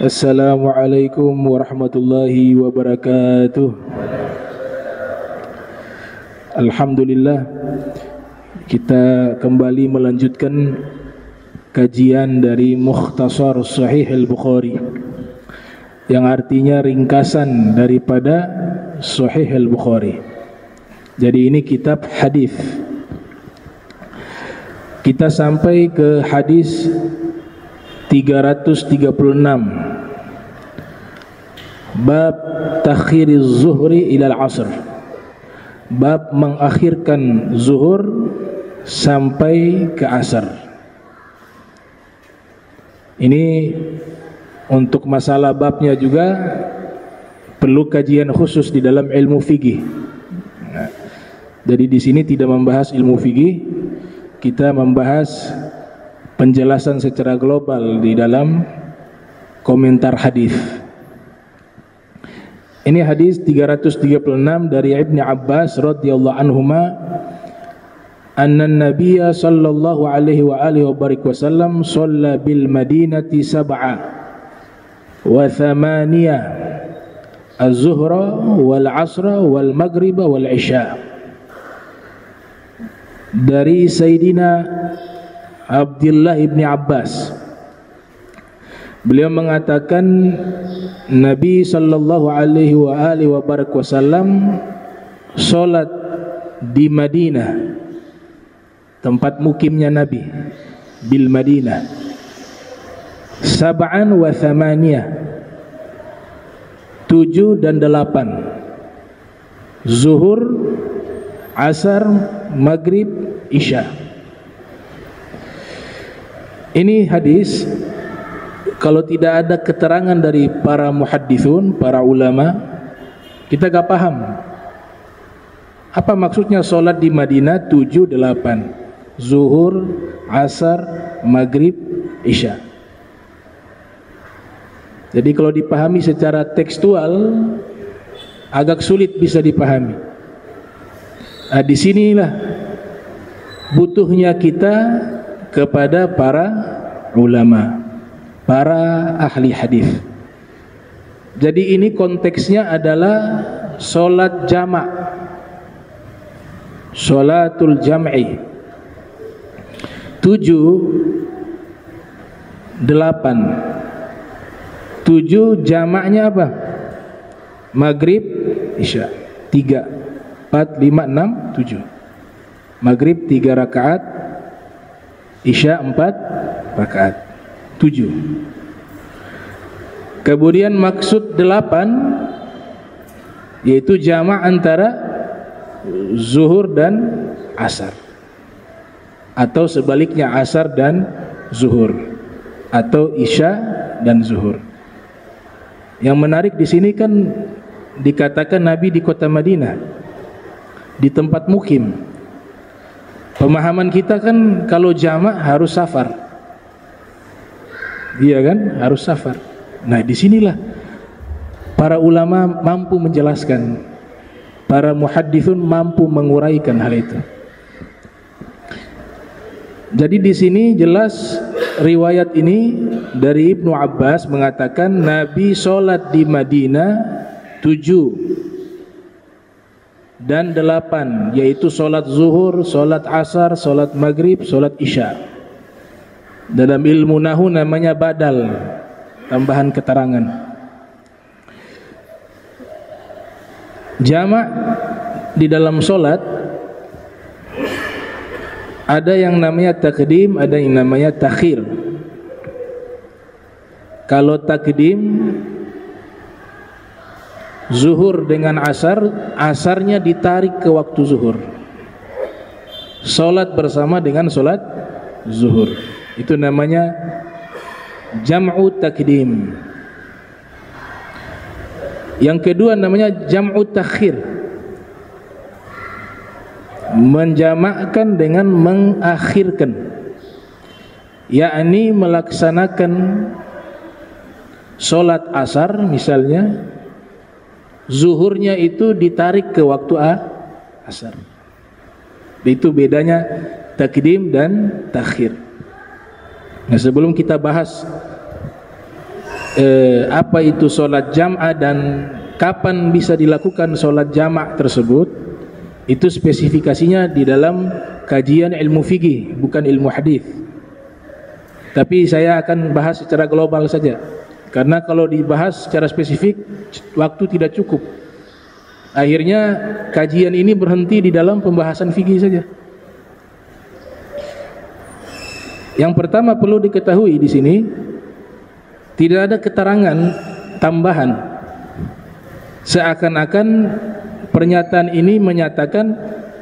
Assalamualaikum warahmatullahi wabarakatuh. Alhamdulillah, kita kembali melanjutkan kajian dari Mukhtasar Sahih Al-Bukhari, yang artinya ringkasan daripada Sahih Al-Bukhari. Jadi ini kitab hadis. Kita sampai ke hadis 336, bab takhiriz zuhri ila al-asr, bab mengakhirkan zuhur sampai ke asar. Ini untuk masalah babnya juga perlu kajian khusus di dalam ilmu fikih. Jadi di sini tidak membahas ilmu fikih, kita membahas penjelasan secara global di dalam komentar hadis. Ini hadis 336 dari Ibnu Abbas radhiyallahu anhuma, anna an-nabiyya sallallahu alaihi wa alihi wasallam shalla bil madinati sab'a wa thamaniyah az-zuhra wal 'asra wal maghriba wal 'isya. Dari Sayyidina Abdullah ibni Abbas, beliau mengatakan Nabi sallallahu alaihi wasallam salat di Madinah, tempat mukimnya Nabi, bil Madinah, sab'an wa thamaniyah, 7 dan 8, zuhur, asar, maghrib, isya. Ini hadis, kalau tidak ada keterangan dari para muhaddithun, para ulama, kita gak paham apa maksudnya solat di Madinah 7, 8, zuhur, asar, maghrib, isya. Jadi kalau dipahami secara tekstual agak sulit bisa dipahami. Nah, disinilah butuhnya kita kepada para ulama, para ahli hadis. Jadi ini konteksnya adalah solat jamak, solatul jam'i. 7, 8, 7 jamaknya apa? Maghrib, isya. 3, 4, 5, 6, 7. Maghrib 3 rakaat, isya 4 rakaat, 7. Kemudian maksud 8 yaitu jamak antara zuhur dan asar, atau sebaliknya asar dan zuhur, atau isya dan zuhur. Yang menarik di sini kan dikatakan Nabi di kota Madinah, di tempat mukim. Pemahaman kita kan kalau jamak harus safar, iya kan, harus safar. Nah, disinilah para ulama mampu menjelaskan, para muhaddithun mampu menguraikan hal itu. Jadi di sini jelas riwayat ini dari Ibnu Abbas mengatakan Nabi sholat di Madinah 7 dan 8, yaitu solat zuhur, solat asar, solat maghrib, solat isya. Dalam ilmu nahu namanya badal, tambahan keterangan. Jamak di dalam solat ada yang namanya takdim, ada yang namanya takhir. Kalau takdim, zuhur dengan asar, asarnya ditarik ke waktu zuhur, solat bersama dengan solat zuhur. Itu namanya jam'u takdim. Yang kedua namanya jam'u takhir, menjamakkan dengan mengakhirkan, yakni melaksanakan solat asar misalnya, zuhurnya itu ditarik ke waktu asar. Itu bedanya takdim dan takhir. Nah, sebelum kita bahas apa itu sholat jam'ah dan kapan bisa dilakukan sholat jamak tersebut, itu spesifikasinya di dalam kajian ilmu fikih, bukan ilmu hadis. Tapi saya akan bahas secara global saja, karena kalau dibahas secara spesifik waktu tidak cukup. Akhirnya kajian ini berhenti di dalam pembahasan fikih saja. Yang pertama perlu diketahui di sini, tidak ada keterangan tambahan seakan-akan pernyataan ini menyatakan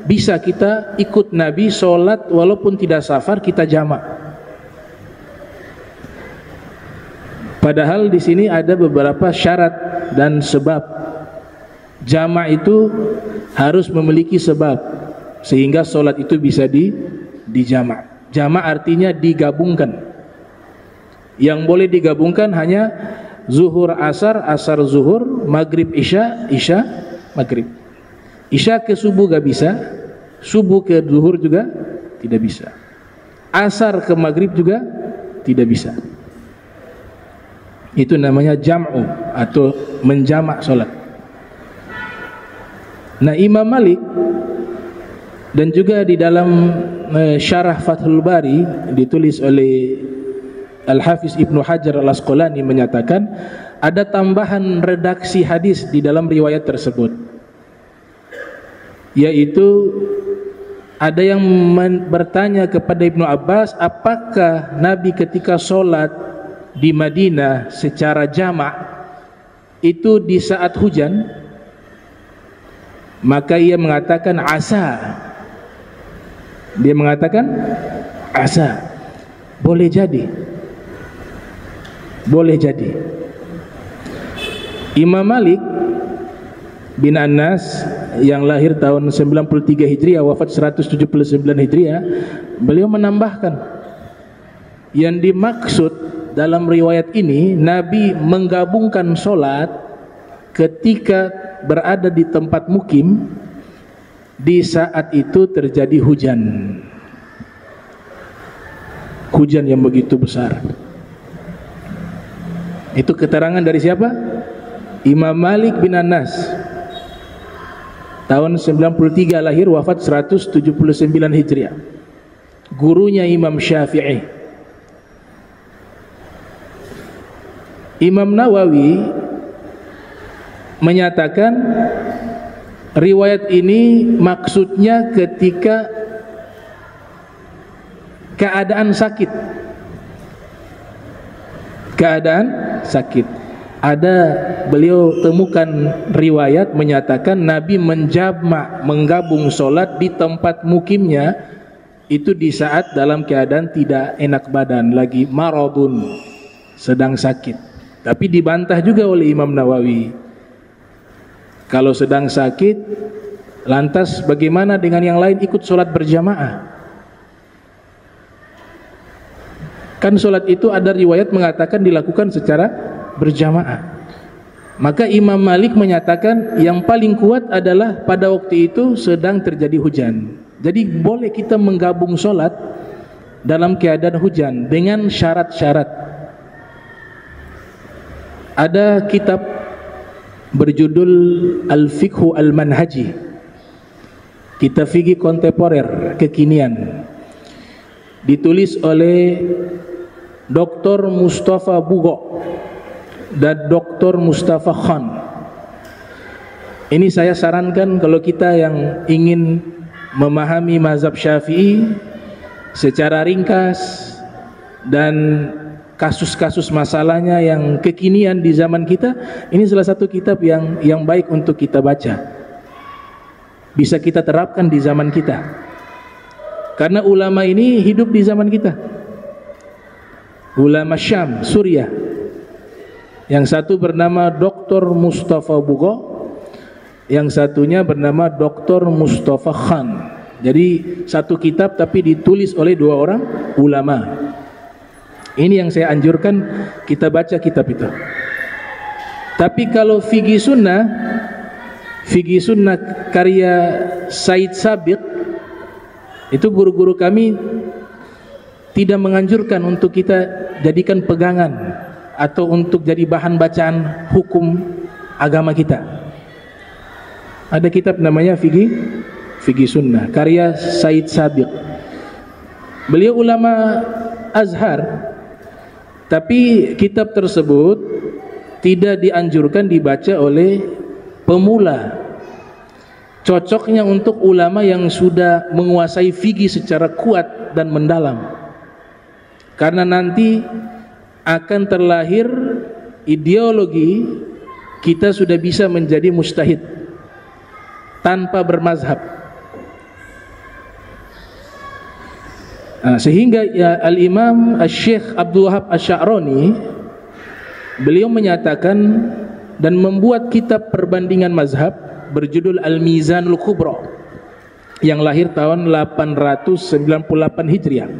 bisa kita ikut Nabi sholat walaupun tidak safar, kita jamak. Padahal di sini ada beberapa syarat dan sebab. Jamak itu harus memiliki sebab sehingga sholat itu bisa dijamak. Jamak artinya digabungkan. Yang boleh digabungkan hanya zuhur asar, asar zuhur, maghrib isya, isya maghrib. Isya ke subuh gak bisa, subuh ke zuhur juga tidak bisa. Asar ke maghrib juga tidak bisa. Itu namanya jam'u atau menjamak sholat. Nah, Imam Malik dan juga di dalam syarah Fathul Bari ditulis oleh Al-Hafiz Ibnu Hajar Al-Asqalani menyatakan ada tambahan redaksi hadis di dalam riwayat tersebut, yaitu ada yang bertanya kepada Ibnu Abbas, apakah Nabi ketika sholat di Madinah secara jamak itu di saat hujan? Maka ia mengatakan asa. Dia mengatakan asa. Boleh jadi. Boleh jadi. Imam Malik bin Anas yang lahir tahun 93 Hijriah, wafat 179 Hijriah, beliau menambahkan yang dimaksud dalam riwayat ini, Nabi menggabungkan sholat ketika berada di tempat mukim di saat itu terjadi hujan. Hujan yang begitu besar. Itu keterangan dari siapa? Imam Malik bin Anas, tahun 93 lahir, wafat 179 Hijriah, gurunya Imam Syafi'i. Imam Nawawi menyatakan riwayat ini maksudnya ketika keadaan sakit. Keadaan sakit. Ada beliau temukan riwayat menyatakan Nabi menjamak, menggabung solat di tempat mukimnya itu di saat dalam keadaan tidak enak badan, lagi maradun, sedang sakit. Tapi dibantah juga oleh Imam Nawawi. Kalau sedang sakit, lantas bagaimana dengan yang lain ikut sholat berjamaah? Kan sholat itu ada riwayat mengatakan dilakukan secara berjamaah. Maka Imam Malik menyatakan yang paling kuat adalah pada waktu itu sedang terjadi hujan. Jadi boleh kita menggabung sholat dalam keadaan hujan dengan syarat-syarat. Ada kitab berjudul Al-Fiqhu Al-Manhaji, kitab fikih kontemporer kekinian, ditulis oleh Dr. Mustafa Bugo dan Dr. Mustafa Khan. Ini saya sarankan kalau kita yang ingin memahami mazhab Syafi'i secara ringkas dan kasus-kasus masalahnya yang kekinian di zaman kita, ini salah satu kitab yang baik untuk kita baca, bisa kita terapkan di zaman kita, karena ulama ini hidup di zaman kita. Ulama Syam, Suriah, yang satu bernama Dr. Mustafa Bugo, yang satunya bernama Dr. Mustafa Khan. Jadi satu kitab tapi ditulis oleh dua orang ulama. Ini yang saya anjurkan kita baca kitab itu. Tapi kalau fikih sunnah karya Said Sabiq, itu guru-guru kami tidak menganjurkan untuk kita jadikan pegangan atau untuk jadi bahan bacaan hukum agama kita. Ada kitab namanya Fiqih Sunnah karya Said Sabiq. Beliau ulama Azhar, tapi kitab tersebut tidak dianjurkan dibaca oleh pemula. Cocoknya untuk ulama yang sudah menguasai fikih secara kuat dan mendalam, karena nanti akan terlahir ideologi kita sudah bisa menjadi mujtahid tanpa bermazhab. Sehingga ya, Al-Imam Syekh Abdul Wahab Asy-Sya'rani beliau menyatakan dan membuat kitab perbandingan mazhab berjudul Al-Mizanul Kubra yang lahir tahun 898 Hijriah,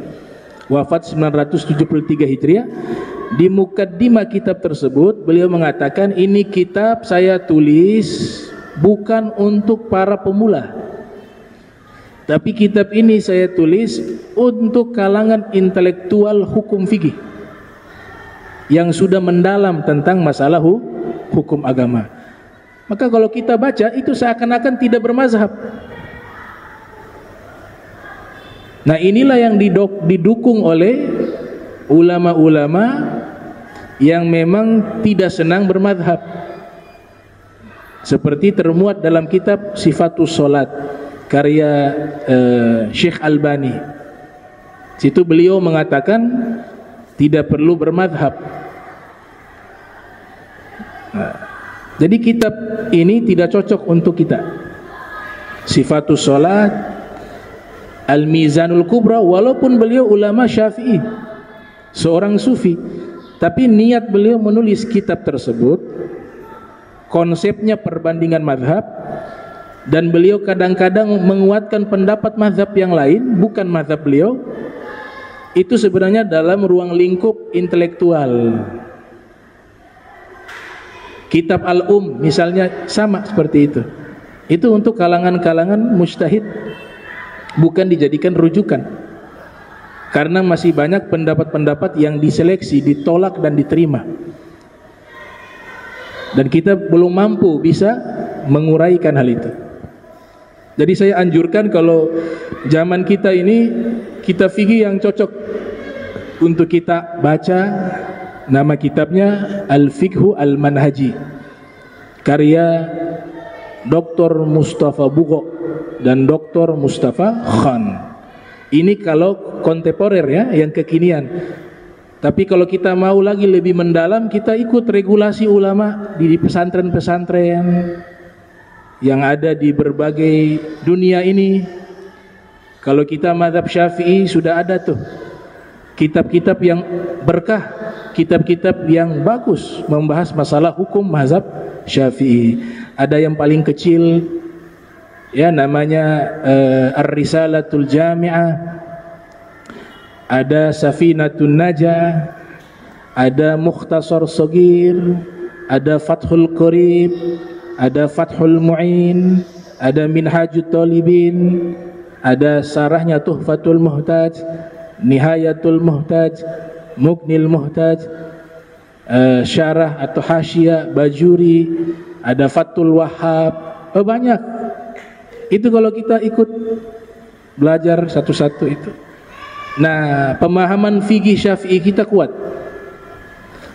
wafat 973 Hijriah. Di mukaddimah kitab tersebut beliau mengatakan, ini kitab saya tulis bukan untuk para pemula, tapi kitab ini saya tulis untuk kalangan intelektual hukum fikih yang sudah mendalam tentang masalah hukum agama. Maka kalau kita baca itu seakan-akan tidak bermazhab. Nah, inilah yang didukung oleh ulama-ulama yang memang tidak senang bermazhab, seperti termuat dalam kitab Sifatus Salat karya Syekh Albani. Situ beliau mengatakan tidak perlu bermazhab. Jadi kitab ini tidak cocok untuk kita. Sifatus Salat, Al-Mizanul Kubra, walaupun beliau ulama Syafi'i, seorang sufi, tapi niat beliau menulis kitab tersebut konsepnya perbandingan mazhab, dan beliau kadang-kadang menguatkan pendapat mazhab yang lain bukan mazhab beliau. Itu sebenarnya dalam ruang lingkup intelektual. Kitab misalnya sama seperti itu. Itu untuk kalangan-kalangan mujtahid, bukan dijadikan rujukan. Karena masih banyak pendapat-pendapat yang diseleksi, ditolak dan diterima. Dan kita belum mampu bisa menguraikan hal itu. Jadi saya anjurkan kalau zaman kita ini, kitab fikih yang cocok untuk kita baca, nama kitabnya Al-Fiqhu Al-Manhaji karya Dr. Mustafa Bugo dan Dr. Mustafa Khan. Ini kalau kontemporer ya, yang kekinian. Tapi kalau kita mau lagi lebih mendalam, kita ikut regulasi ulama di pesantren-pesantren yang ada di berbagai dunia ini. Kalau kita mazhab Syafi'i sudah ada tuh kitab-kitab yang berkah, kitab-kitab yang bagus membahas masalah hukum mazhab Syafi'i. Ada yang paling kecil ya, namanya Ar-Risalatul Jami'ah, ada Safinatun Najah, ada Mukhtasar Shagir, ada Fathul Qarib, ada Fathul Mu'in, ada Minhajut Talibin, ada sarahnya Tuhfatul Muhtaj, Nihayatul Muhtaj, Mughnil Muhtaj, syarah atau hasyiyah Bajuri, ada Fathul Wahhab. Banyak. Itu kalau kita ikut belajar satu-satu itu. Nah, pemahaman fikih Syafi'i kita kuat.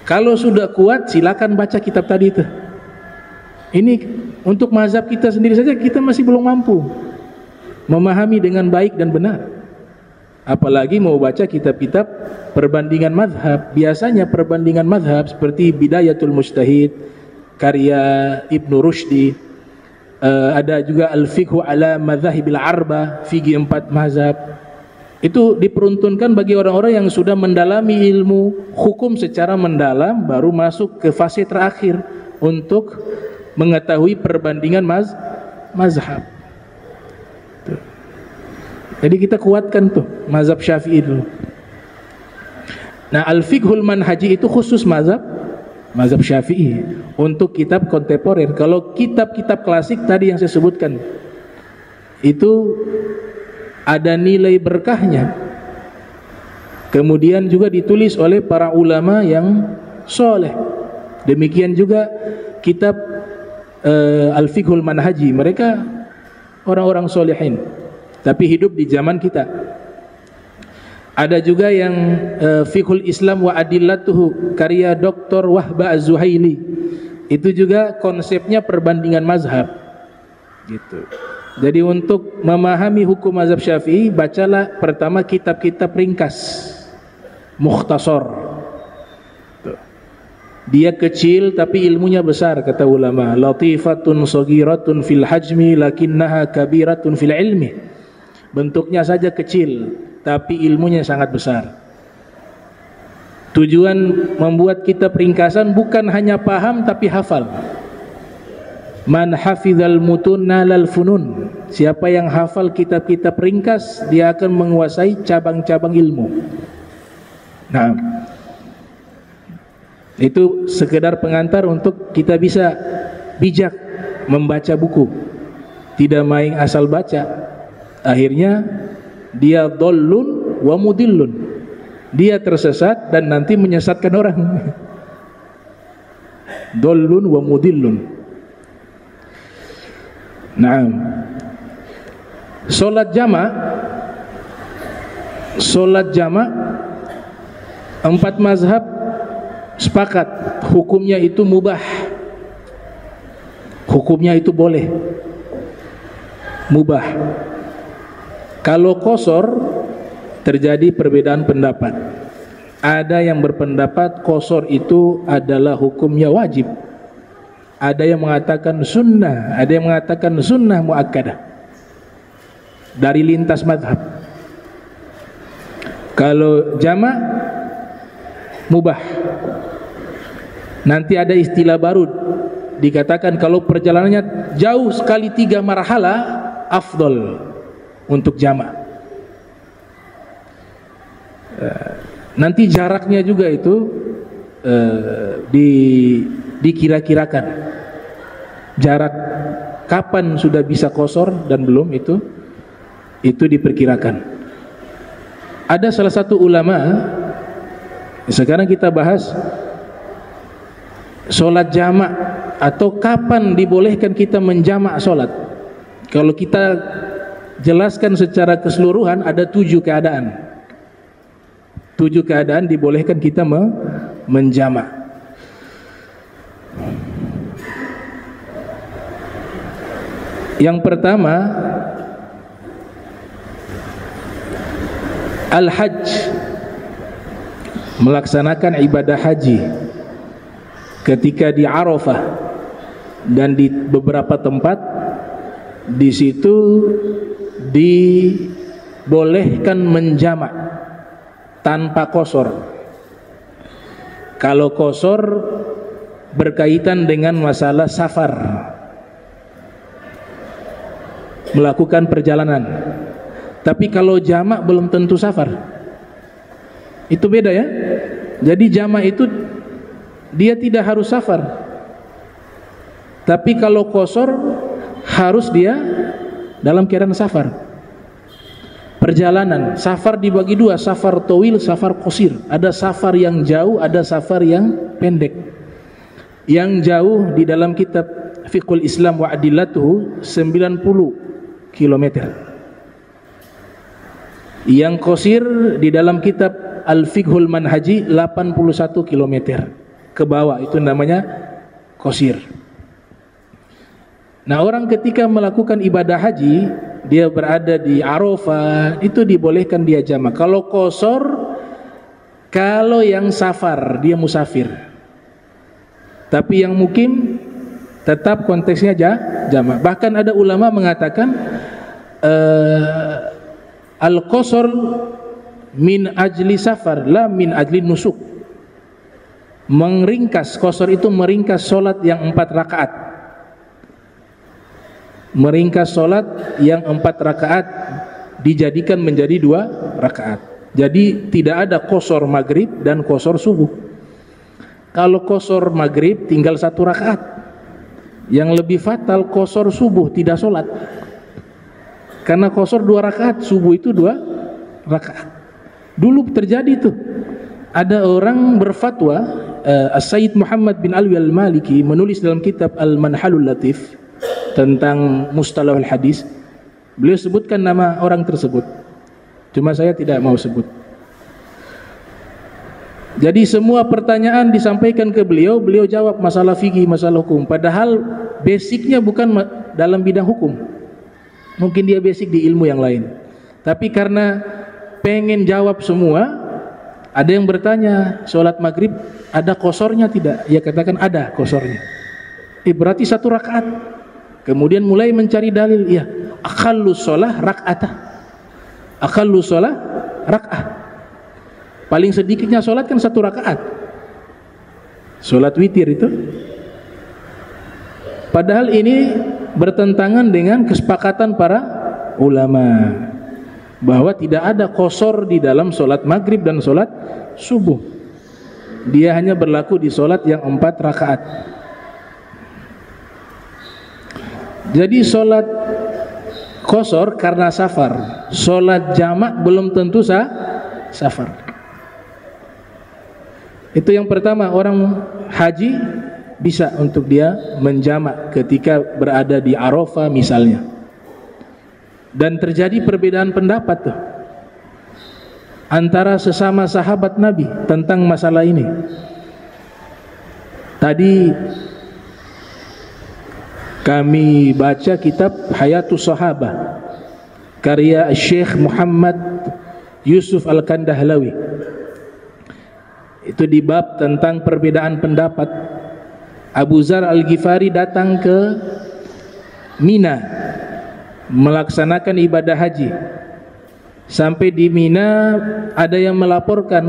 Kalau sudah kuat, silakan baca kitab tadi itu. Ini untuk mazhab kita sendiri saja kita masih belum mampu memahami dengan baik dan benar. Apalagi mau baca kitab-kitab perbandingan mazhab. Biasanya perbandingan mazhab seperti Bidayatul Mujtahid karya Ibnu Rushdi, ada juga Al-Fiqhu ala Madzahibil Arba, fikih 4 mazhab. Itu diperuntukkan bagi orang-orang yang sudah mendalami ilmu hukum secara mendalam, baru masuk ke fase terakhir untuk mengetahui perbandingan mazhab. Jadi kita kuatkan tuh mazhab Syafi'i dulu. Nah, Al-Fiqhul Manhaji itu khusus mazhab Syafi'i untuk kitab kontemporer. Kalau kitab-kitab klasik tadi yang saya sebutkan itu ada nilai berkahnya. Kemudian juga ditulis oleh para ulama yang soleh. Demikian juga kitab Al-Fiqhul Manhaji, mereka orang-orang solehin, tapi hidup di zaman kita. Ada juga yang Fiqhul Islam wa Adillatuhu, karya Dr. Wahba Az-Zuhaili. Itu juga konsepnya perbandingan mazhab. Gitu. Jadi untuk memahami hukum mazhab Syafi'i, bacalah pertama kitab-kitab ringkas, mukhtasar. Dia kecil tapi ilmunya besar, kata ulama. Latifatun saghiratun fil hajmi lakinnaha kabiratun fil ilmi. Bentuknya saja kecil tapi ilmunya sangat besar. Tujuan membuat kitab ringkasan bukan hanya paham tapi hafal. Man hafizal mutun nalal funun. Siapa yang hafal kitab-kitab ringkas, dia akan menguasai cabang-cabang ilmu. Nah, itu sekedar pengantar untuk kita bisa bijak membaca buku, tidak main asal baca. Akhirnya dia dhallun wa mudillun, dia tersesat dan nanti menyesatkan orang. Dhallun wa mudillun. Nah, solat jama' empat mazhab sepakat hukumnya itu mubah, hukumnya itu boleh, mubah. Kalau qasar terjadi perbedaan pendapat. Ada yang berpendapat qasar itu adalah hukumnya wajib, ada yang mengatakan sunnah, ada yang mengatakan sunnah muakkadah dari lintas mazhab. Kalau jama' mubah. Nanti ada istilah baru, dikatakan kalau perjalanannya jauh sekali 3 marhala, afdol untuk jama'. Nanti jaraknya juga itu dikira-kirakan. Jarak kapan sudah bisa qasar dan belum, itu diperkirakan. Ada salah satu ulama, sekarang kita bahas solat jamak atau kapan dibolehkan kita menjamak solat. Kalau kita jelaskan secara keseluruhan, ada 7 keadaan. 7 keadaan dibolehkan kita menjamak. Yang pertama, al-hajj, melaksanakan ibadah haji ketika di Arafah dan di beberapa tempat. Di situ dibolehkan menjamak tanpa qasar. Kalau qasar berkaitan dengan masalah safar, melakukan perjalanan. Tapi kalau jamak belum tentu safar. Itu beda ya. Jadi jamak itu dia tidak harus safar. Tapi kalau qasar harus dia dalam keadaan safar. Perjalanan, safar dibagi 2, safar tawil, safar qasir. Ada safar yang jauh, ada safar yang pendek. Yang jauh di dalam kitab Fiqhul Islam wa Adillatuhu 90 km. Yang qasir di dalam kitab Al-Fiqhul Manhaji 81 km ke bawah, itu namanya qasir. Nah, orang ketika melakukan ibadah haji, dia berada di Arafah, itu dibolehkan dia jamak. Kalau qasar, kalau yang safar, dia musafir. Tapi yang mukim tetap konteksnya jamak. Bahkan ada ulama mengatakan al-qasar min ajli safar, la min ajli nusuk. Meringkas, qasar itu meringkas solat yang 4 rakaat. Meringkas solat yang 4 rakaat dijadikan menjadi 2 rakaat. Jadi tidak ada qasar maghrib dan qasar subuh. Kalau qasar maghrib tinggal 1 rakaat. Yang lebih fatal qasar subuh, tidak solat. Karena qasar 2 rakaat, subuh itu 2 rakaat. Dulu terjadi tuh, ada orang berfatwa As-Sayyid Muhammad bin Alwi Al-Maliki menulis dalam kitab Al-Manhalul Latif tentang mustalahul hadis. Beliau sebutkan nama orang tersebut, cuma saya tidak mau sebut. Jadi semua pertanyaan disampaikan ke beliau, beliau jawab masalah fikih, masalah hukum, padahal basicnya bukan dalam bidang hukum. Mungkin dia basic di ilmu yang lain, tapi karena pengen jawab semua, ada yang bertanya, sholat maghrib ada kosornya tidak? Ya katakan ada kosornya. Berarti 1 rakaat. Kemudian mulai mencari dalil, ya aqallu sholah rak'atah, aqallu sholah rak'ah, paling sedikitnya sholat kan 1 rakaat, sholat witir itu. Padahal ini bertentangan dengan kesepakatan para ulama bahwa tidak ada qasar di dalam sholat maghrib dan sholat subuh. Dia hanya berlaku di sholat yang 4 rakaat. Jadi sholat qasar karena safar, sholat jamak belum tentu safar. Itu yang pertama, orang haji bisa untuk dia menjamak ketika berada di Arafah misalnya. Dan terjadi perbedaan pendapat tuh antara sesama sahabat Nabi tentang masalah ini. Tadi kami baca kitab Hayatus Sahabah karya Syekh Muhammad Yusuf Al-Kandahlawi. Itu di bab tentang perbedaan pendapat. Abu Dzar Al-Ghifari datang ke Mina melaksanakan ibadah haji. Sampai di Mina ada yang melaporkan,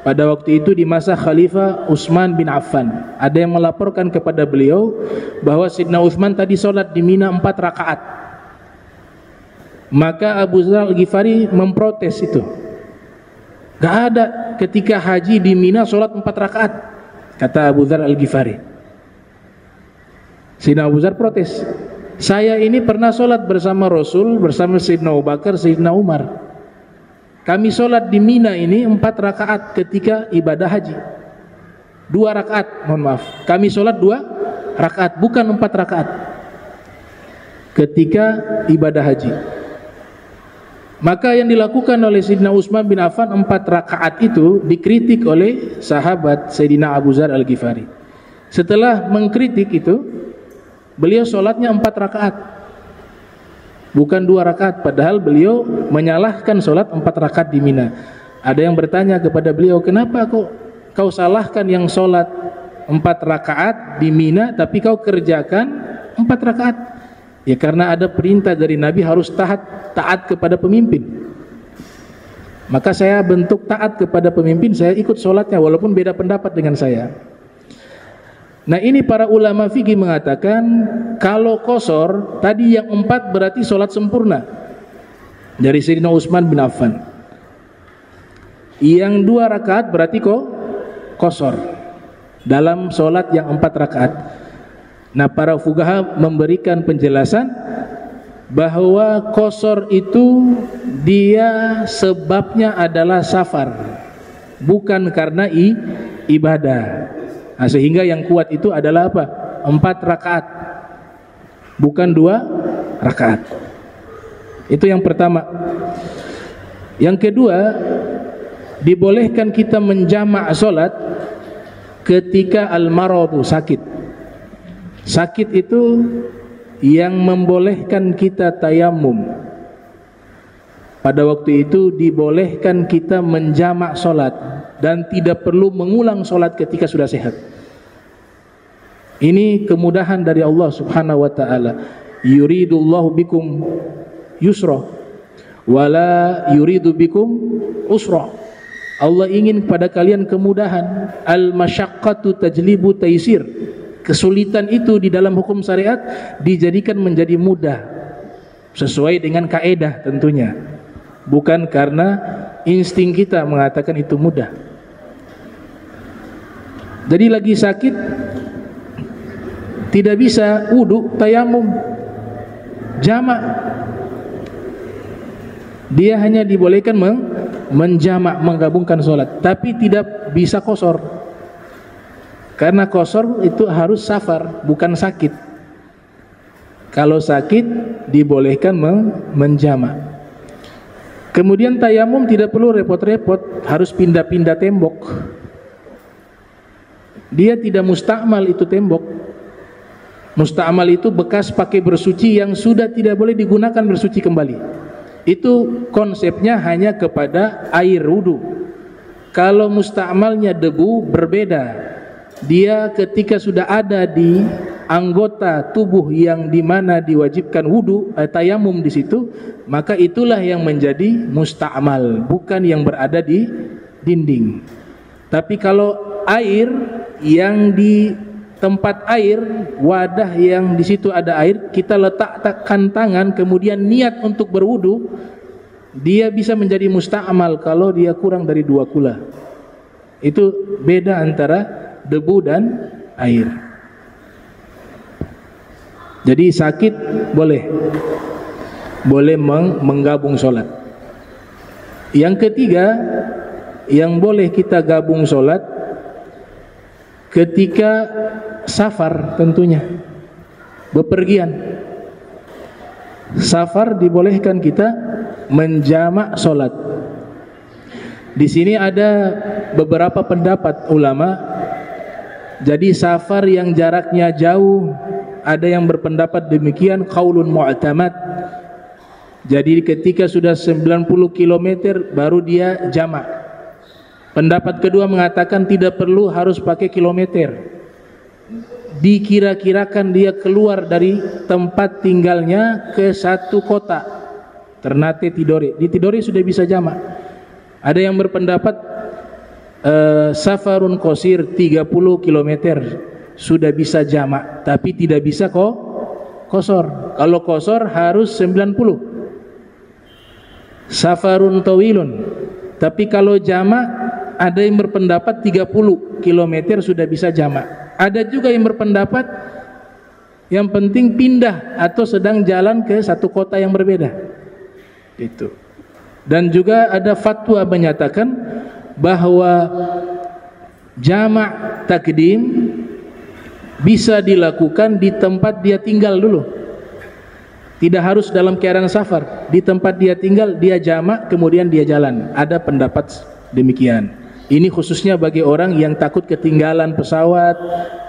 pada waktu itu di masa Khalifah Utsman bin Affan, ada yang melaporkan kepada beliau bahwa Sidna Utsman tadi sholat di Mina 4 rakaat. Maka Abu Dzar Al-Ghifari memprotes itu. Gak ada ketika haji di Mina sholat 4 rakaat, kata Abu Dzar Al-Ghifari. Sidna Abu Dzar protes, saya ini pernah sholat bersama Rasul, bersama Sayyidina Abu Bakar, Sayyidina Umar. Kami sholat di Mina ini 4 rakaat ketika ibadah haji. 2 rakaat, mohon maaf. Kami sholat 2 rakaat, bukan 4 rakaat ketika ibadah haji. Maka yang dilakukan oleh Sayyidina Utsman bin Affan 4 rakaat itu dikritik oleh sahabat Sayyidina Abu Dzar Al-Ghifari. Setelah mengkritik itu, beliau sholatnya 4 rakaat, bukan 2 rakaat, padahal beliau menyalahkan sholat 4 rakaat di Mina. Ada yang bertanya kepada beliau, kenapa kau salahkan yang sholat 4 rakaat di Mina tapi kau kerjakan 4 rakaat? Ya karena ada perintah dari Nabi harus taat kepada pemimpin. Maka saya bentuk taat kepada pemimpin, saya ikut sholatnya walaupun beda pendapat dengan saya. Nah ini para ulama fikih mengatakan kalau qasar tadi yang 4 berarti sholat sempurna dari Sayyidina Utsman bin Affan. Yang 2 rakaat berarti qasar dalam sholat yang 4 rakaat. Nah para fuqaha memberikan penjelasan bahwa qasar itu dia sebabnya adalah safar, bukan karena ibadah. Nah, sehingga yang kuat itu adalah apa? 4 rakaat, bukan 2 rakaat. Itu yang pertama. Yang kedua, dibolehkan kita menjamak sholat ketika al-maradu, sakit. Sakit itu yang membolehkan kita tayamum. Pada waktu itu dibolehkan kita menjamak sholat dan tidak perlu mengulang sholat ketika sudah sehat. Ini kemudahan dari Allah Subhanahu wa ta'ala. Yuridullahu bikum yusra wala yuridu bikum usra. Allah ingin kepada kalian kemudahan. Al-masyaqqatu tajlibu taisir. Kesulitan itu di dalam hukum syariat dijadikan menjadi mudah sesuai dengan kaedah tentunya, bukan karena insting kita mengatakan itu mudah. Jadi lagi sakit tidak bisa wudu, tayamum, jamak, dia hanya dibolehkan menjamak, menggabungkan sholat, tapi tidak bisa qasar. Karena qasar itu harus safar, bukan sakit. Kalau sakit dibolehkan menjamak. Kemudian tayamum tidak perlu repot-repot, harus pindah-pindah tembok. Dia tidak mustakmal itu tembok. Mustakmal itu bekas pakai bersuci yang sudah tidak boleh digunakan bersuci kembali. Itu konsepnya hanya kepada air wudu. Kalau mustakmalnya debu berbeda. Dia ketika sudah ada di anggota tubuh yang dimana diwajibkan wudu, tayamum di situ, maka itulah yang menjadi mustakmal, bukan yang berada di dinding. Tapi kalau air yang di tempat air, wadah yang di situ ada air, kita letakkan tangan kemudian niat untuk berwudu, dia bisa menjadi mustakmal kalau dia kurang dari 2 kula. Itu beda antara debu dan air. Jadi sakit boleh menggabung sholat. Yang ketiga yang boleh kita gabung sholat ketika safar, tentunya bepergian. Safar dibolehkan kita menjamak sholat. Di sini ada beberapa pendapat ulama. Jadi safar yang jaraknya jauh, ada yang berpendapat demikian, qaulun mu'tamad. Jadi ketika sudah 90 km baru dia jamak. Pendapat kedua mengatakan tidak perlu harus pakai kilometer. Dikira-kirakan dia keluar dari tempat tinggalnya ke satu kota, Ternate Tidore. Di Tidore sudah bisa jamak. Ada yang berpendapat safarun qasir 30 km sudah bisa jamak, tapi tidak bisa qasar. Kalau qasar harus 90. Safarun tawilun, tapi kalau jamak ada yang berpendapat 30 km sudah bisa jamak. Ada juga yang berpendapat yang penting pindah atau sedang jalan ke satu kota yang berbeda. Itu. Dan juga ada fatwa menyatakan bahwa jamak takdim bisa dilakukan di tempat dia tinggal dulu. Tidak harus dalam keadaan safar. Di tempat dia tinggal dia jamak kemudian dia jalan. Ada pendapat demikian. Ini khususnya bagi orang yang takut ketinggalan pesawat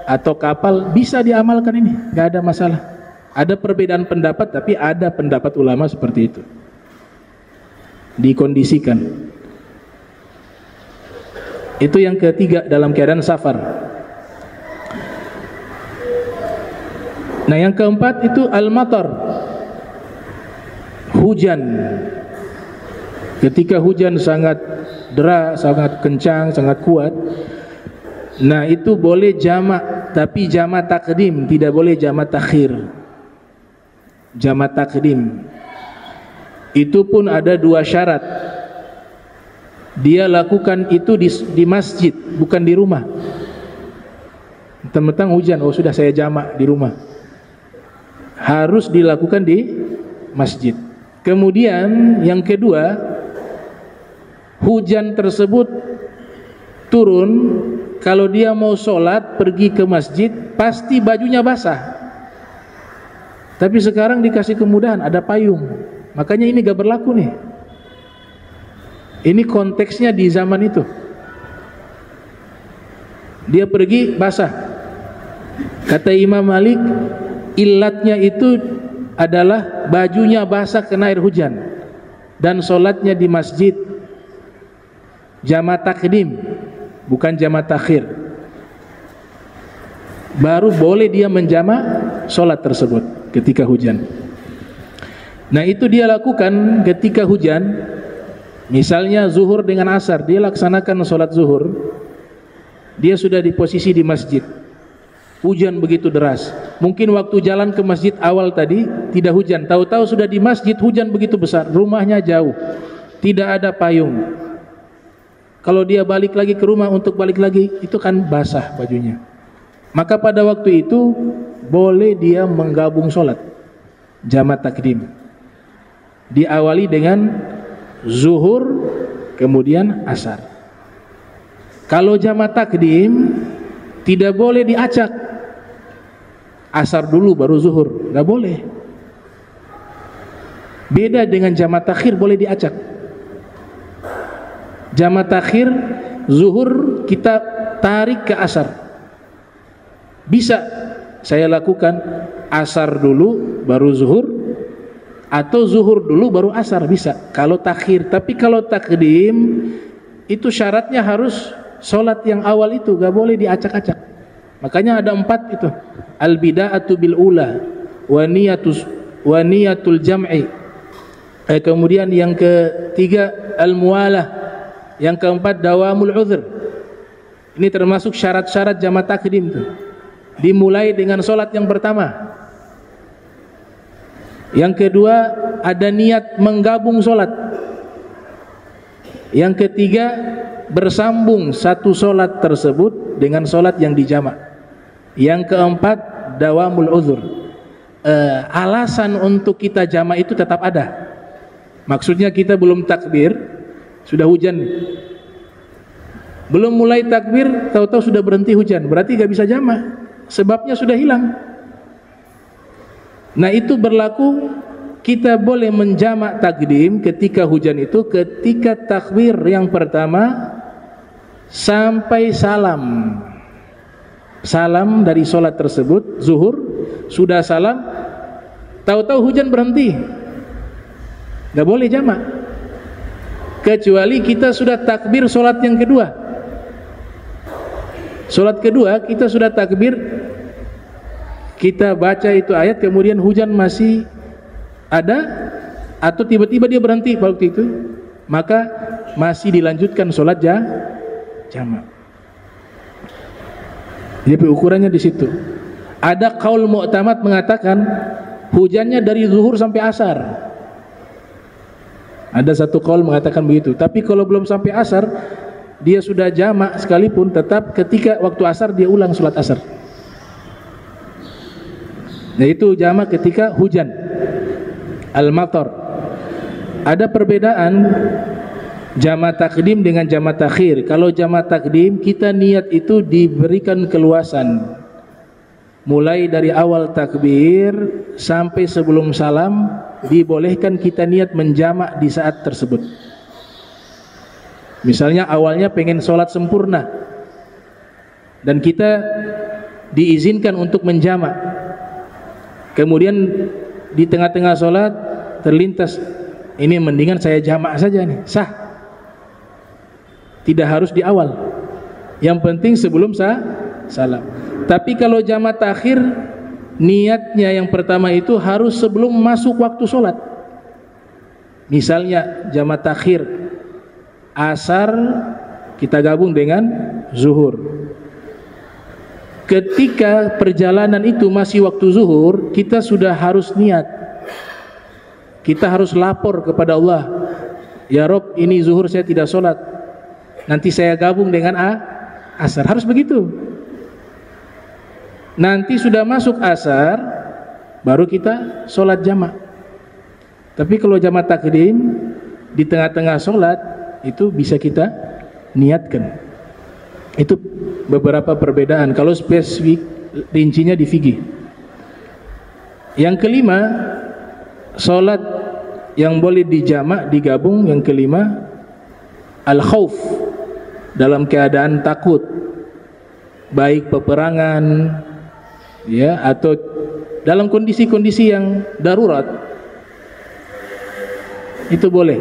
atau kapal, bisa diamalkan ini, nggak ada masalah. Ada perbedaan pendapat, tapi ada pendapat ulama seperti itu. Dikondisikan. Itu yang ketiga dalam keadaan safar. Nah, yang keempat itu al-matar, hujan. Ketika hujan sangat deras, sangat kencang, sangat kuat, nah itu boleh jamak, tapi jamak takdim, tidak boleh jamak takhir. Jamak takdim itu pun ada 2 syarat. Dia lakukan itu di masjid, bukan di rumah. Mentang-mentang hujan, oh sudah saya jamak di rumah. Harus dilakukan di masjid. Kemudian yang kedua, hujan tersebut turun, kalau dia mau sholat pergi ke masjid pasti bajunya basah. Tapi sekarang dikasih kemudahan, ada payung, makanya ini gak berlaku nih. Ini konteksnya di zaman itu. Dia pergi basah. Kata Imam Malik, illatnya itu adalah bajunya basah kena air hujan dan sholatnya di masjid. Jamak takdim, bukan jamak takhir. Baru boleh dia menjamak sholat tersebut ketika hujan. Nah, itu dia lakukan ketika hujan. Misalnya zuhur dengan asar, dia laksanakan sholat zuhur, dia sudah di posisi di masjid, hujan begitu deras. Mungkin waktu jalan ke masjid awal tadi tidak hujan, tahu-tahu sudah di masjid hujan begitu besar, rumahnya jauh, tidak ada payung. Kalau dia balik lagi ke rumah untuk balik lagi, itu kan basah bajunya. Maka pada waktu itu boleh dia menggabung sholat jamak takdim, diawali dengan zuhur kemudian asar. Kalau jamak takdim Tidak boleh diacak. Asar dulu baru zuhur, nggak boleh. Beda dengan jama' takhir, boleh diacak. Jama' takhir zuhur kita tarik ke asar. Bisa saya lakukan asar dulu baru zuhur, atau zuhur dulu baru asar, bisa kalau takhir. Tapi kalau takdim itu syaratnya harus sholat yang awal itu, gak boleh diacak-acak. Makanya ada 4 itu, al bida'atu bil ula wa niyatul jam'i, kemudian yang ketiga al muwalah, yang keempat dawamul udhr. Ini termasuk syarat-syarat jama' takdim tuh. Dimulai dengan sholat yang pertama. Yang kedua ada niat menggabung sholat. Yang ketiga bersambung satu sholat tersebut dengan sholat yang dijamak. Yang keempat dawamul uzur. Alasan untuk kita jamak itu tetap ada. Maksudnya kita belum takbir, sudah hujan. Belum mulai takbir, tahu-tahu sudah berhenti hujan, berarti gak bisa jamak. Sebabnya sudah hilang. Nah itu berlaku, kita boleh menjamak takdim ketika hujan itu ketika takbir yang pertama sampai salam. Salam dari sholat tersebut, zuhur, sudah salam, tahu-tahu hujan berhenti, gak boleh jamak. Kecuali kita sudah takbir sholat yang kedua. Sholat kedua kita sudah takbir, kita baca itu ayat, kemudian hujan masih ada, atau tiba-tiba dia berhenti waktu itu, maka masih dilanjutkan sholat jamak. Jadi ukurannya di situ. Ada qaul mu'tamad mengatakan hujannya dari zuhur sampai asar. Ada satu qaul mengatakan begitu. Tapi kalau belum sampai asar, dia sudah jamak sekalipun, tetap ketika waktu asar dia ulang sholat asar. Nah itu jamak ketika hujan, al-matar. Ada perbedaan jama' takdim dengan jama' takhir. Kalau jama' takdim kita niat itu diberikan keluasan, mulai dari awal takbir sampai sebelum salam dibolehkan kita niat menjamak di saat tersebut. Misalnya awalnya pengen sholat sempurna dan kita diizinkan untuk menjamak, kemudian di tengah-tengah sholat terlintas, ini mendingan saya jamak saja nih, sah. Tidak harus di awal, yang penting sebelum salam. Tapi kalau jama' takhir, niatnya yang pertama itu harus sebelum masuk waktu sholat. Misalnya jama' takhir asar kita gabung dengan zuhur. Ketika perjalanan itu masih waktu zuhur, kita sudah harus niat, kita harus lapor kepada Allah, ya Rob, ini zuhur saya tidak sholat, nanti saya gabung dengan asar. Harus begitu. Nanti sudah masuk asar baru kita sholat jamak. Tapi kalau jamak takdim di tengah-tengah sholat itu bisa kita niatkan. Itu beberapa perbedaan. Kalau spesifik rincinya di fikih. Yang kelima, sholat yang boleh dijamak digabung. Yang kelima, al-khauf, dalam keadaan takut, baik peperangan ya atau dalam kondisi-kondisi yang darurat, itu boleh.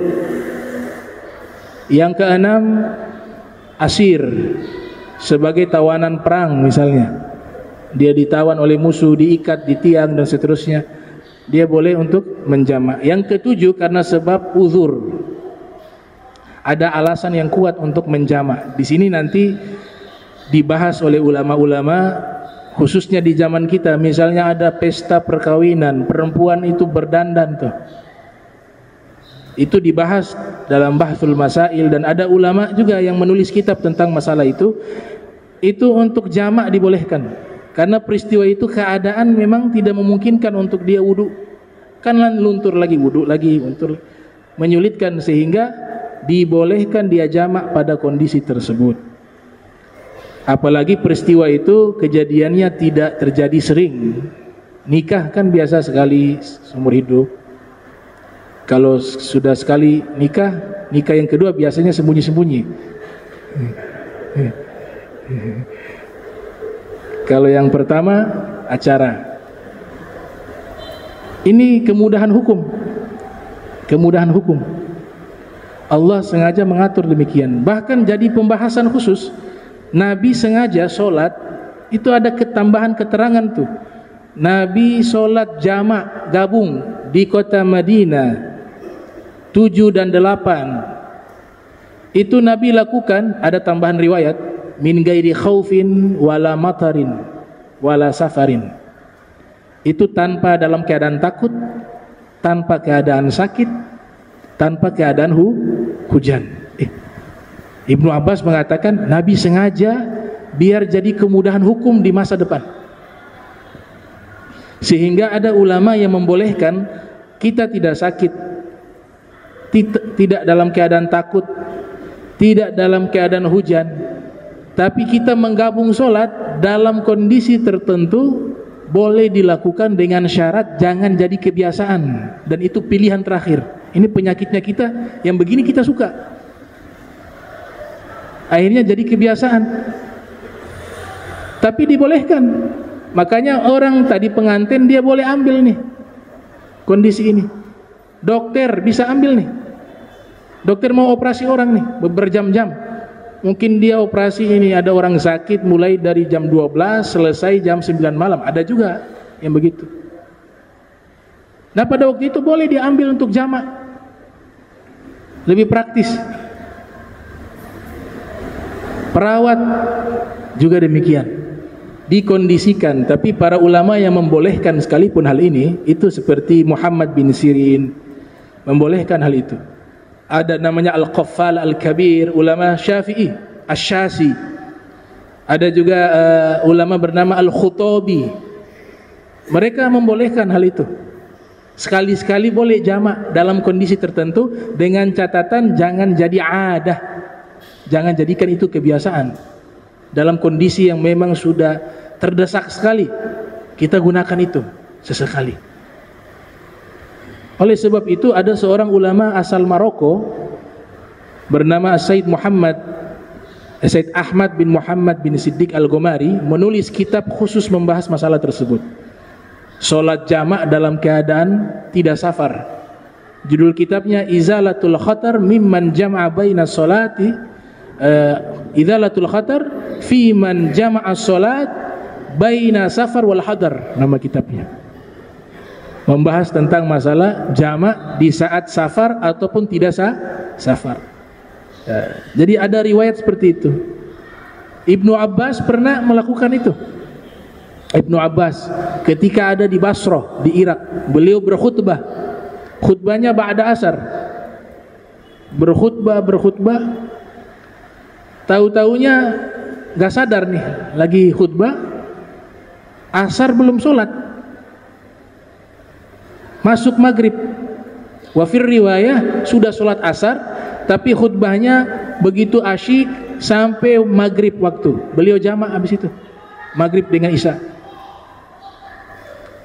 Yang keenam, asir, sebagai tawanan perang misalnya, dia ditawan oleh musuh, diikat di tiang dan seterusnya, dia boleh untuk menjamak. Yang ketujuh, karena sebab uzur, ada alasan yang kuat untuk menjamak. Di sini nanti dibahas oleh ulama-ulama, khususnya di zaman kita. Misalnya ada pesta perkawinan, perempuan itu berdandan tuh, itu dibahas dalam bahsul masail, dan ada ulama juga yang menulis kitab tentang masalah itu. Itu untuk jamak dibolehkan, karena peristiwa itu keadaan memang tidak memungkinkan untuk dia wudu, kan luntur lagi, wudu lagi, luntur, menyulitkan, sehingga dibolehkan dia jamak pada kondisi tersebut. Apalagi peristiwa itu kejadiannya tidak terjadi sering. Nikah kan biasa sekali seumur hidup. Kalau sudah sekali nikah yang kedua biasanya sembunyi-sembunyi. Kalau yang pertama acara. Ini kemudahan hukum. Kemudahan hukum. Allah sengaja mengatur demikian. Bahkan jadi pembahasan khusus. Nabi sengaja sholat, itu ada ketambahan keterangan tuh. Nabi sholat jamak gabung di kota Madinah 7 dan 8. Itu Nabi lakukan, ada tambahan riwayat, min gairi khaufin wala matarin wala safarin. Itu tanpa dalam keadaan takut, tanpa keadaan sakit, tanpa keadaan hujan. Ibnu Abbas mengatakan Nabi sengaja biar jadi kemudahan hukum di masa depan. Sehingga ada ulama yang membolehkan kita tidak sakit, tidak dalam keadaan takut, tidak dalam keadaan hujan, tapi kita menggabung sholat dalam kondisi tertentu, boleh dilakukan dengan syarat jangan jadi kebiasaan. Dan itu pilihan terakhir. Ini penyakitnya kita, yang begini kita suka, akhirnya jadi kebiasaan. Tapi dibolehkan. Makanya orang tadi pengantin dia boleh ambil nih kondisi ini. Dokter bisa ambil nih. Dokter mau operasi orang nih berjam-jam. Mungkin dia operasi ini, ada orang sakit mulai dari jam 12 selesai jam 9 malam. Ada juga yang begitu. Nah pada waktu itu boleh diambil untuk jamak. Lebih praktis. Perawat juga demikian, dikondisikan. Tapi para ulama yang membolehkan sekalipun hal ini, itu seperti Muhammad bin Sirin membolehkan hal itu. Ada namanya Al-Qaffal Al-Kabir, ulama Syafi'i, Asy-Syasi. Ada juga ulama bernama Al-Khutabi. Mereka membolehkan hal itu. Sekali-sekali boleh jamak dalam kondisi tertentu, dengan catatan jangan jadi adah. Jangan jadikan itu kebiasaan. Dalam kondisi yang memang sudah terdesak sekali, kita gunakan itu sesekali. Oleh sebab itu ada seorang ulama asal Maroko bernama Said Ahmad bin Muhammad bin Siddiq Al-Ghomari, menulis kitab khusus membahas masalah tersebut. Salat jamak dalam keadaan tidak safar. Judul kitabnya Izalatul Khatar mimman jama'a baina salati Izalatul Khatar fi man jama'a salat baina safar wal hadar, nama kitabnya. Membahas tentang masalah jamak di saat safar ataupun tidak safar. Jadi ada riwayat seperti itu. Ibnu Abbas pernah melakukan itu. Ibnu Abbas ketika ada di Basrah di Irak, beliau berkhutbah. Khutbahnya ba'da asar. Berkhutbah, tahu-taunya gak sadar nih, lagi khutbah, asar belum sholat, masuk maghrib. Wafir riwayah sudah sholat asar, tapi khutbahnya begitu asyik sampai maghrib waktu. Beliau jamak habis itu, maghrib dengan isya,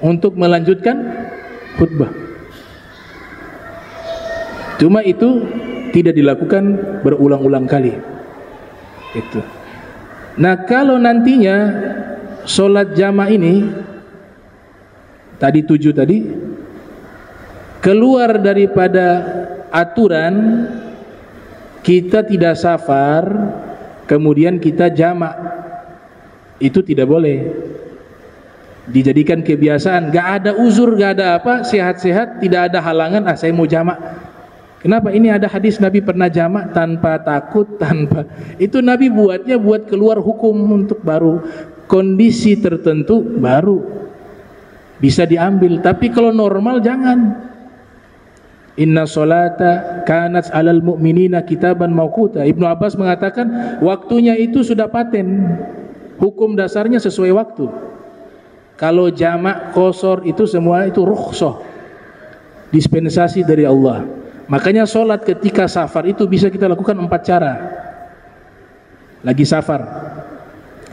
untuk melanjutkan khutbah. Cuma itu tidak dilakukan berulang-ulang kali. Itu. Nah kalau nantinya sholat jamaah ini tadi 7 tadi keluar daripada aturan, kita tidak safar kemudian kita jamaah, itu tidak boleh dijadikan kebiasaan. Gak ada uzur, gak ada apa, sehat-sehat, tidak ada halangan, saya mau jamaah. Kenapa? Ini ada hadis Nabi pernah jamak tanpa takut, tanpa itu Nabi buatnya buat keluar hukum, untuk baru kondisi tertentu baru bisa diambil. Tapi kalau normal jangan. Inna sholata kanat alal mu'minina kitaban mawquta. Ibnu Abbas mengatakan waktunya itu sudah paten, hukum dasarnya sesuai waktu. Kalau jamak, qasar itu semua itu rukhsah, dispensasi dari Allah. Makanya sholat ketika safar itu bisa kita lakukan 4 cara. Lagi safar,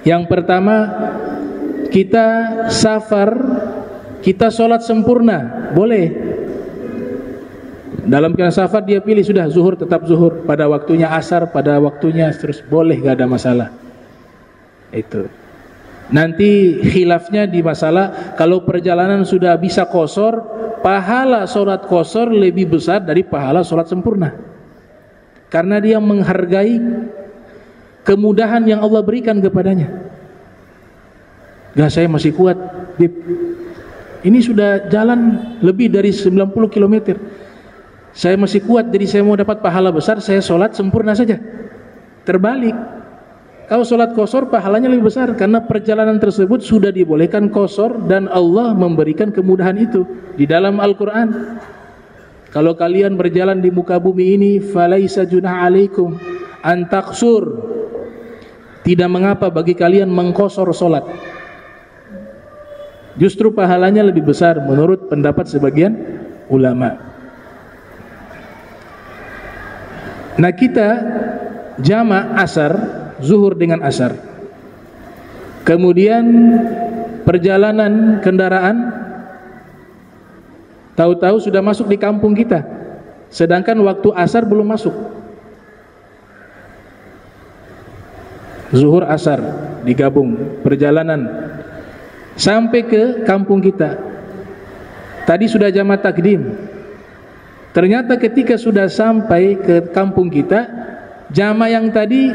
Yang pertama, kita safar, kita sholat sempurna, boleh. Dalam keadaan safar dia pilih sudah zuhur tetap zuhur, pada waktunya asar pada waktunya, terus boleh, gak ada masalah. Itu nanti khilafnya di masalah kalau perjalanan sudah bisa qashar, pahala sholat qashar lebih besar dari pahala sholat sempurna, karena dia menghargai kemudahan yang Allah berikan kepadanya. Gak, saya masih kuat, Bib. Ini sudah jalan lebih dari 90 km. Saya masih kuat, jadi saya mau dapat pahala besar, saya sholat sempurna saja. Terbalik, kalau sholat qashar pahalanya lebih besar, karena perjalanan tersebut sudah dibolehkan qashar dan Allah memberikan kemudahan itu di dalam Al-Quran. Kalau kalian berjalan di muka bumi ini, falaisa junah alaikum an taqsur, tidak mengapa bagi kalian mengqashar sholat. Justru pahalanya lebih besar menurut pendapat sebagian ulama. Nah, kita jamak asar, zuhur dengan asar. Kemudian perjalanan kendaraan, tahu-tahu sudah masuk di kampung kita, sedangkan waktu asar belum masuk. Zuhur asar digabung, perjalanan sampai ke kampung kita. Tadi sudah jamak takdim. Ternyata ketika sudah sampai ke kampung kita, jamak yang tadi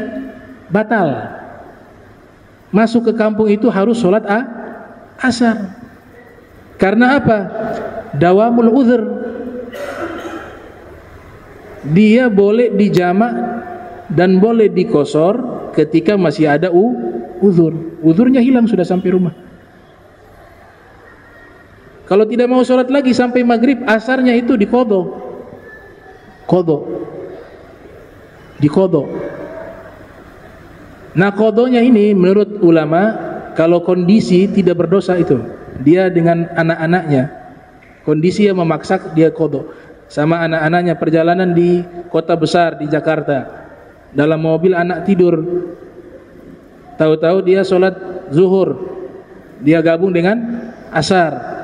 batal. Masuk ke kampung itu harus sholat asar. Karena apa? Dawamul uzur. Dia boleh dijamak dan boleh dikosor ketika masih ada uzur. Uzurnya hilang sudah sampai rumah. Kalau tidak mau sholat lagi sampai maghrib, asarnya itu diqadha. Diqadha. Nah, qadhanya ini menurut ulama, kalau kondisi tidak berdosa itu, dia dengan anak-anaknya, kondisi yang memaksa dia qadha. Sama anak-anaknya, perjalanan di kota besar di Jakarta, dalam mobil anak tidur, tahu-tahu dia sholat zuhur, dia gabung dengan asar,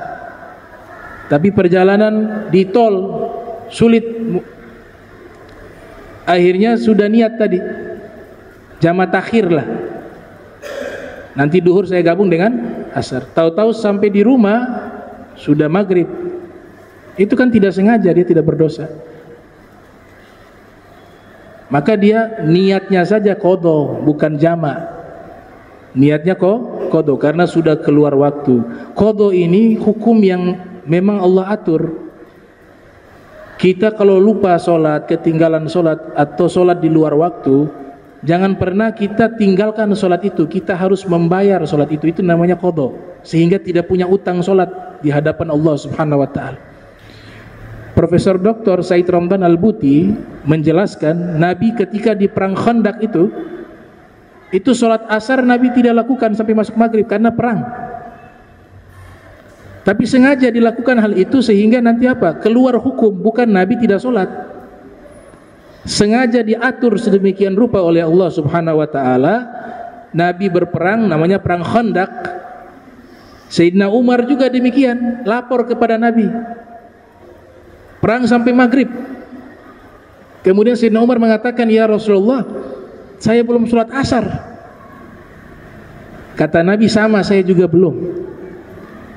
tapi perjalanan di tol sulit, akhirnya sudah niat tadi jamak takhir lah, nanti duhur saya gabung dengan asar, tahu-tahu sampai di rumah sudah maghrib. Itu kan tidak sengaja, dia tidak berdosa. Maka dia niatnya saja qadha, bukan jamak. Niatnya qadha karena sudah keluar waktu. Qadha ini hukum yang memang Allah atur. Kita kalau lupa sholat, ketinggalan sholat, atau sholat di luar waktu, jangan pernah kita tinggalkan sholat itu. Kita harus membayar sholat itu. Itu namanya qadha, sehingga tidak punya utang sholat di hadapan Allah Subhanahu wa ta'ala. Profesor Dr. Said Ramdan Al-Buti menjelaskan, Nabi ketika di perang Khandaq itu sholat asar Nabi tidak lakukan sampai masuk maghrib karena perang. Tapi sengaja dilakukan hal itu sehingga nanti apa? Keluar hukum, bukan Nabi tidak sholat. Sengaja diatur sedemikian rupa oleh Allah Subhanahu wa ta'ala. Nabi berperang, namanya perang Khandaq. Sayyidina Umar juga demikian, lapor kepada Nabi. Perang sampai maghrib. Kemudian Sayyidina Umar mengatakan, ya Rasulullah, saya belum sholat asar. Kata Nabi, sama, saya juga belum.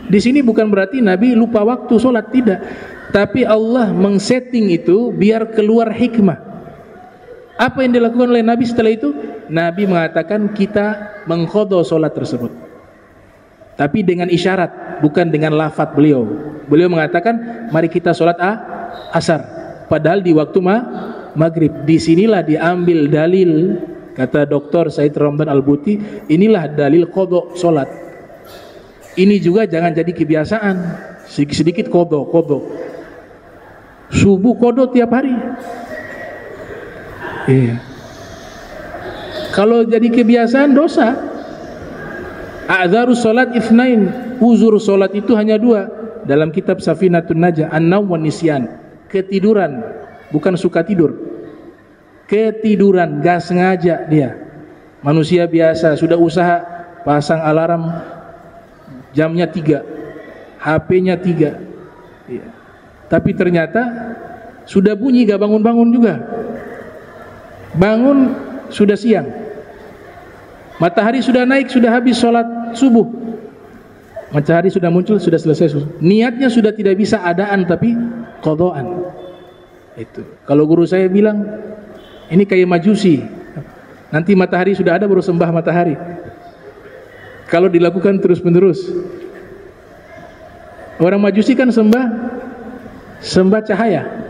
Di sini bukan berarti Nabi lupa waktu sholat, tidak. Tapi Allah mengsetting itu biar keluar hikmah. Apa yang dilakukan oleh Nabi setelah itu? Nabi mengatakan kita mengqadha sholat tersebut, tapi dengan isyarat, bukan dengan lafaz beliau. Beliau mengatakan mari kita sholat asar, padahal di waktu maghrib. Disinilah diambil dalil, kata Dr. Said Ramdan Al-Buti, inilah dalil qadha sholat. Ini juga jangan jadi kebiasaan, sedikit qadha. Subuh qadha tiap hari. Iya. Kalau jadi kebiasaan dosa. A'dzarus salat itsnain, uzur salat itu hanya dua. Dalam kitab Safinatun Najah, an-naum wan nisyan, ketiduran, bukan suka tidur. Ketiduran, gak sengaja dia. Manusia biasa sudah usaha pasang alarm jamnya 3, HP-nya 3, ya. Tapi ternyata sudah bunyi gak bangun-bangun juga. Bangun sudah siang, matahari sudah naik, sudah habis sholat subuh, matahari sudah muncul, sudah selesai subuh. Niatnya sudah tidak bisa adaan tapi qadaan. Itu kalau guru saya bilang ini kayak majusi, nanti matahari sudah ada baru sembah matahari. Kalau dilakukan terus-menerus, orang majusi kan sembah cahaya.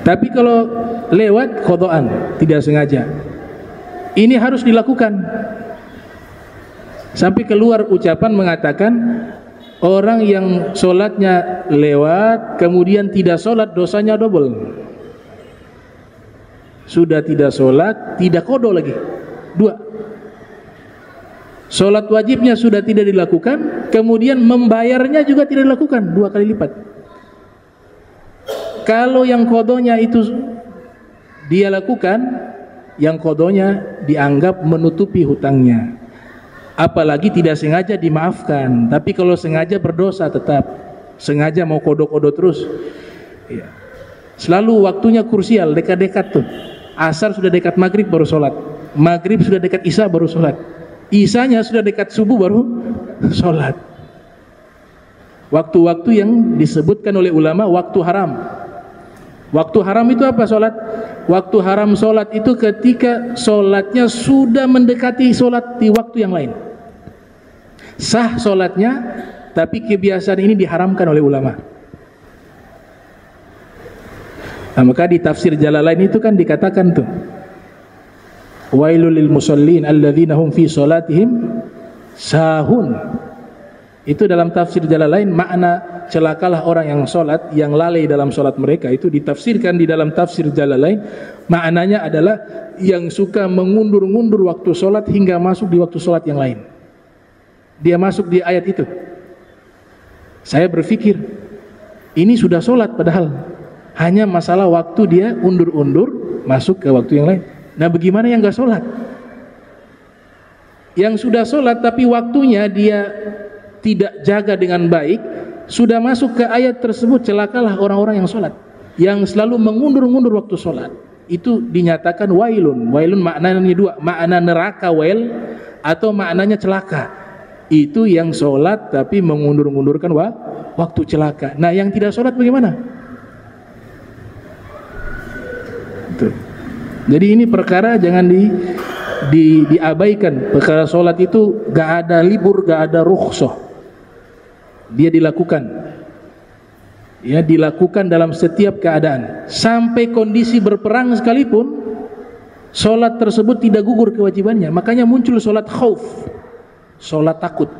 Tapi kalau lewat qadaan, tidak sengaja, ini harus dilakukan. Sampai keluar ucapan mengatakan orang yang sholatnya lewat kemudian tidak sholat, dosanya double. Sudah tidak sholat, tidak qada lagi, 2. Sholat wajibnya sudah tidak dilakukan, kemudian membayarnya juga tidak dilakukan, 2 kali lipat. Kalau yang qadanya itu dia lakukan, yang qadanya dianggap menutupi hutangnya. Apalagi tidak sengaja dimaafkan. Tapi kalau sengaja berdosa tetap. Sengaja mau kodo-kodo terus, ya. Selalu waktunya krusial, dekat-dekat tuh. Asar sudah dekat maghrib baru sholat, maghrib sudah dekat isya baru sholat, isyanya sudah dekat subuh baru sholat. Waktu-waktu yang disebutkan oleh ulama waktu haram. Waktu haram itu apa sholat? Waktu haram sholat itu ketika sholatnya sudah mendekati sholat di waktu yang lain. Sah sholatnya, tapi kebiasaan ini diharamkan oleh ulama. Nah, maka di tafsir Jalalain itu kan dikatakan tuh, wailul lil musallin alladzina hum fi sholatihim sahun. Itu dalam tafsir Jalalain, makna celakalah orang yang sholat, yang lalai dalam sholat mereka. Itu ditafsirkan di dalam tafsir Jalalain, maknanya adalah yang suka mengundur-ngundur waktu sholat hingga masuk di waktu sholat yang lain. Dia masuk di ayat itu. Saya berpikir ini sudah sholat, padahal hanya masalah waktu dia undur-undur masuk ke waktu yang lain. Nah, bagaimana yang gak sholat? Yang sudah sholat tapi waktunya dia tidak jaga dengan baik, sudah masuk ke ayat tersebut, celakalah orang-orang yang sholat, yang selalu mengundur-undur waktu sholat. Itu dinyatakan wailun. Wailun maknanya 2, makna neraka wail atau maknanya celaka. Itu yang sholat tapi mengundur-undurkan waktu celaka. Nah, yang tidak sholat bagaimana? Itu. Jadi ini perkara jangan diabaikan. Perkara sholat itu gak ada libur, gak ada rukhsah. Dia dilakukan, ya, dilakukan dalam setiap keadaan. Sampai kondisi berperang sekalipun, sholat tersebut tidak gugur kewajibannya. Makanya muncul sholat khauf, sholat takut,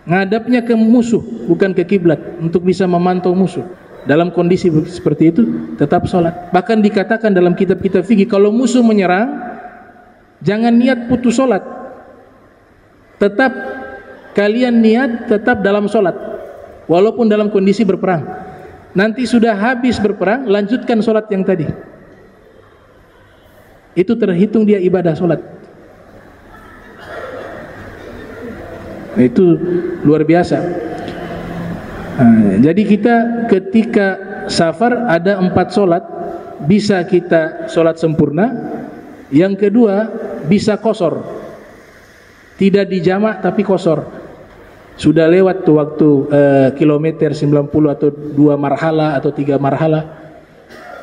ngadapnya ke musuh bukan ke kiblat, untuk bisa memantau musuh. Dalam kondisi seperti itu tetap sholat. Bahkan dikatakan dalam kitab-kitab fikih, kalau musuh menyerang jangan niat putus sholat, tetap kalian niat tetap dalam sholat walaupun dalam kondisi berperang. Nanti sudah habis berperang, lanjutkan sholat yang tadi. Itu terhitung dia ibadah sholat. Itu luar biasa. Nah, jadi kita ketika safar ada 4 sholat, bisa kita sholat sempurna. Yang kedua bisa qasar, tidak dijamak tapi qasar. Sudah lewat tuh waktu kilometer 90 atau 2 marhala atau 3 marhala,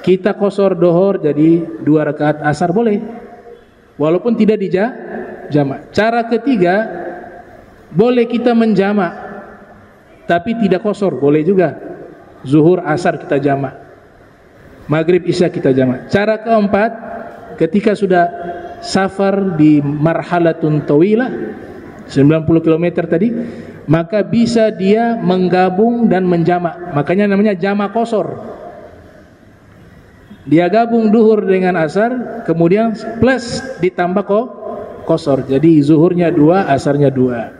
kita qasar dohor jadi 2 rakaat asar boleh, walaupun tidak dijamak. Cara ketiga, boleh kita menjamak tapi tidak qasar, boleh juga. Zuhur asar kita jamak, maghrib isya kita jamak. Cara keempat, ketika sudah safar di marhalatun tawilah 90 km tadi, maka bisa dia menggabung dan menjamak. Makanya namanya jamak qasar. Dia gabung duhur dengan asar, kemudian plus ditambah qasar. Jadi zuhurnya 2, asarnya 2.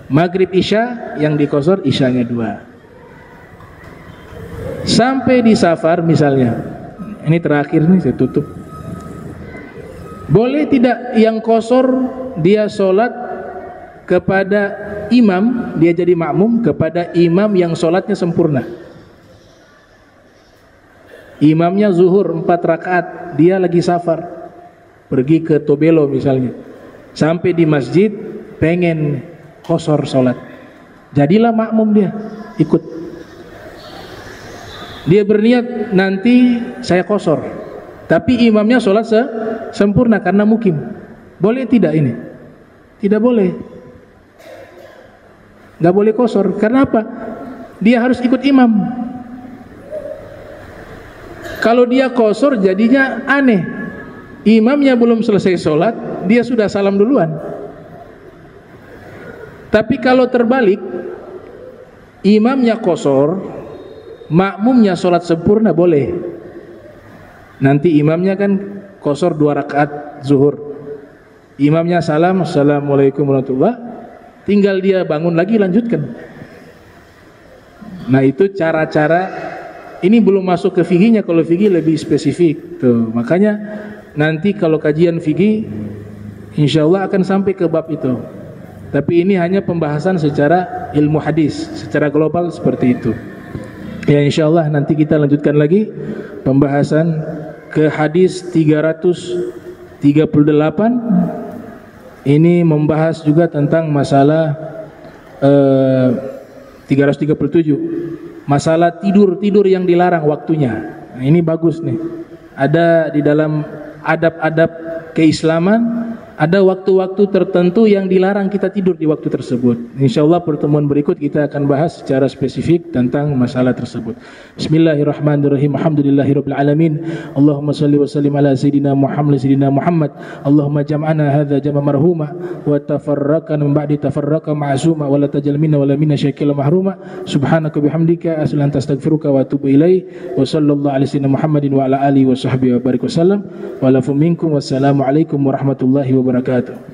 Maghrib isya yang di qasar, isyanya 2. Sampai di safar misalnya, ini terakhir nih saya tutup. Boleh tidak yang qasar dia sholat kepada imam, dia jadi makmum kepada imam yang sholatnya sempurna. Imamnya zuhur 4 rakaat, dia lagi safar, pergi ke Tobelo misalnya, sampai di masjid pengen qasar sholat, jadilah makmum, dia ikut. Dia berniat nanti saya qasar, tapi imamnya sholat sempurna karena mukim. Boleh tidak ini? Tidak boleh. Gak boleh qasar. Karena apa? Dia harus ikut imam. Kalau dia qasar jadinya aneh. Imamnya belum selesai sholat, dia sudah salam duluan. Tapi kalau terbalik, imamnya qasar, makmumnya sholat sempurna, boleh. Nanti imamnya kan qasar 2 rakaat zuhur, imamnya salam, assalamualaikum warahmatullahi, tinggal dia bangun lagi lanjutkan. Nah itu cara-cara, ini belum masuk ke fikihnya. Kalau fikih lebih spesifik tuh. Makanya nanti kalau kajian fikih insyaallah akan sampai ke bab itu. Tapi ini hanya pembahasan secara ilmu hadis, secara global seperti itu. Ya insyaallah nanti kita lanjutkan lagi pembahasan ke hadis 338. Ini membahas juga tentang masalah 337, masalah tidur yang dilarang waktunya. Nah, ini bagus nih. Ada di dalam adab-adab keislaman, ada waktu-waktu tertentu yang dilarang kita tidur di waktu tersebut. Insyaallah pertemuan berikut kita akan bahas secara spesifik tentang masalah tersebut. Bismillahirrahmanirrahim. Alhamdulillahirabbil alamin. Allahumma shalli wa sallim ala sayidina Muhammad. Allahumma jam'ana hadza jam'a marhuma wa tafarraqana min ba'di tafarraqa ma'suma wa la tajal minna wa la minna syakila mahruma. Subhanaka bihamdika asyhadu an astaghfiruka wa atubu ilaik. Wa sallallahu ala sayyidina Muhammadin wa ala alihi wa sahbihi wa barik wasallam. Wa lafu minkum wassalamu alaikum warahmatullahi wabarakatuh.